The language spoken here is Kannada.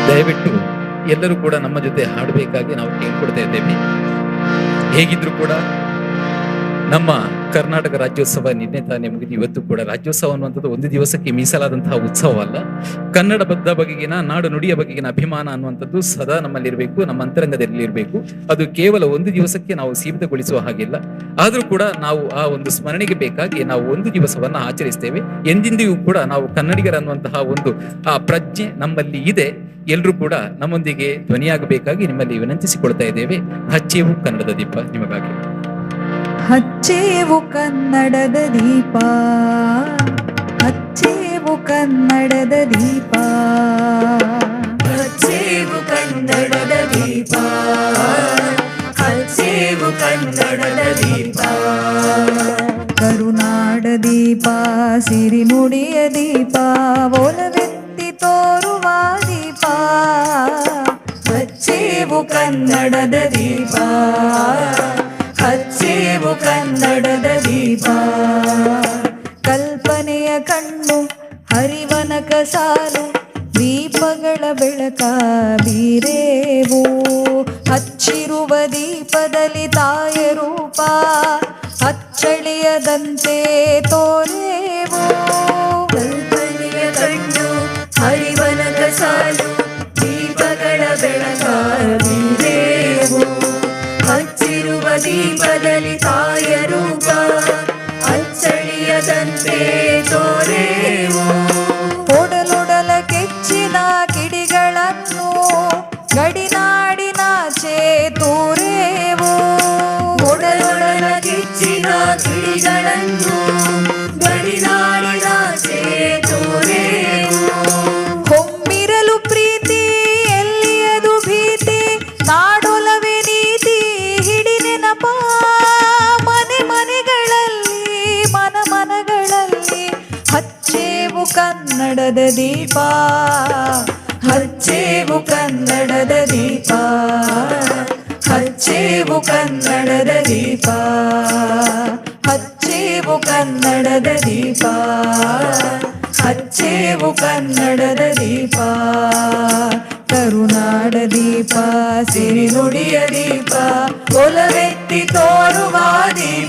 ದಯವಿಟ್ಟು ಎಲ್ಲರೂ ಕೂಡ ನಮ್ಮ ಜೊತೆ ಹಾಡಬೇಕಾಗಿ ನಾವು ಕೇಳ್ಕೊಡ್ತಾ ಇದ್ದೇವೆ. ಹೇಗಿದ್ರು ಕೂಡ ನಮ್ಮ ಕರ್ನಾಟಕ ರಾಜ್ಯೋತ್ಸವ ನಿನ್ನೆ ತಾನೇ ಮುಗಿದು ಇವತ್ತು ಕೂಡ ರಾಜ್ಯೋತ್ಸವ ಅನ್ನುವಂಥದ್ದು ಒಂದು ದಿವಸಕ್ಕೆ ಮೀಸಲಾದಂತಹ ಉತ್ಸವ ಅಲ್ಲ. ಕನ್ನಡ ಬಗ್ಗೆಗಿನ ನಾಡು ನುಡಿಯ ಬಗೆಗಿನ ಅಭಿಮಾನ ಅನ್ನುವಂಥದ್ದು ಸದಾ ನಮ್ಮಲ್ಲಿರಬೇಕು, ನಮ್ಮ ಅಂತರಂಗದಲ್ಲಿ ಇರಬೇಕು. ಅದು ಕೇವಲ ಒಂದು ದಿವಸಕ್ಕೆ ನಾವು ಸೀಮಿತಗೊಳಿಸುವ ಹಾಗಿಲ್ಲ. ಆದ್ರೂ ಕೂಡ ನಾವು ಆ ಒಂದು ಸ್ಮರಣೆಗೆ ಬೇಕಾಗಿ ನಾವು ಒಂದು ದಿವಸವನ್ನ ಆಚರಿಸ್ತೇವೆ. ಎಂದೆಂದಿಗೂ ಕೂಡ ನಾವು ಕನ್ನಡಿಗರನ್ನುವಂತಹ ಒಂದು ಆ ಪ್ರಜ್ಞೆ ನಮ್ಮಲ್ಲಿ ಇದೆ. ಎಲ್ಲರೂ ಕೂಡ ನಮ್ಮೊಂದಿಗೆ ಧ್ವನಿಯಾಗಬೇಕಾಗಿ ನಿಮ್ಮಲ್ಲಿ ವಿನಂತಿಸಿಕೊಳ್ತಾ ಇದ್ದೇವೆ. ಹಚ್ಚೇವು ಕನ್ನಡದ ದೀಪ ನಿಮಗಾಗಿ. ಹಚ್ಚೇವು ಕನ್ನಡದ ದೀಪ, ಹಚ್ಚೇವು ಕನ್ನಡದ ದೀಪ, ಹಚ್ಚೇವು ಕನ್ನಡದ ದೀಪ, ಹಚ್ಚೇವು ಕನ್ನಡದ ದೀಪ. ಕರುನಾಡ ದೀಪ, ಸಿರಿ ನುಡಿಯ ದೀಪ, ಒಲವೆತ್ತಿ ತೋರುವ ದೀಪ. ಹಚ್ಚೇವು ಕನ್ನಡದ ದೀಪ, ಹಚ್ಚೇವು ಕನ್ನಡದ ದೀಪ. ಕಲ್ಪನೆಯ ಕಣ್ಣು ಹರಿವನಕ ಸಾಲು, ದೀಪಗಳ ಬೆಳಕ ಬೀರೇವು. ಹಚ್ಚಿರುವ ದೀಪದಲ್ಲಿ ತಾಯ ರೂಪ, ಅಚ್ಚಳಿಯದಂತೆ ತೋರೇವು. ಕಲ್ಪನೆಯ ಕಣ್ಣು ಹರಿವನಕ ಸಾಲು, ದೀಪಗಳ ಬೆಳಕ ಬೀರೇವು. ಹಚ್ಚಿರುವ ದೀಪದಲ್ಲಿ ತಾಯ ರೂಪ, ಅಚ್ಚಳಿಯದಂತೆ ತೋರೇವು. ಒಡಲೊಡಲ ಕೆಚ್ಚಿದ ಕಿಡಿಗಳನ್ನು ಗಡಿನಾಡಿನಾಚೆ ತೂರೇವು. ಒಡಲೊಡಲ ಕಿಚ್ಚಿದ ಕಿಡಿಗಳನ್ನು ಗಡಿನಾಡಿನಾಚೆ ತೋರೇವು. ಹೊಮ್ಮಿರಲು ಪ್ರೀತಿ ಎಲ್ಲಿಯದು ಭೀತಿ, ನಾಡೊಲವೇ ನೀತಿ ಹಿಡಿ ನೆನಪ. ಮನೆ ಮನೆಗಳಲ್ಲಿ ಮನ ಮನಗಳಲ್ಲಿ ಹಚ್ಚೇವು ಕನ್ನಡದ ದೀಪ, ಹಚ್ಚೇವು ಕನ್ನಡದ ದೀಪ, ಹಚ್ಚೇವು ಕನ್ನಡದ ದೀಪ, ಹಚ್ಚೇವು ಕನ್ನಡದ ದೀಪ, ಹಚ್ಚೇವು ಕನ್ನಡದ ದೀಪ. ಕರುನಾಡ ದೀಪ, ಸಿರಿ ನುಡಿಯ ದೀಪ, ಒಲವೆತ್ತಿ ತೋರುವ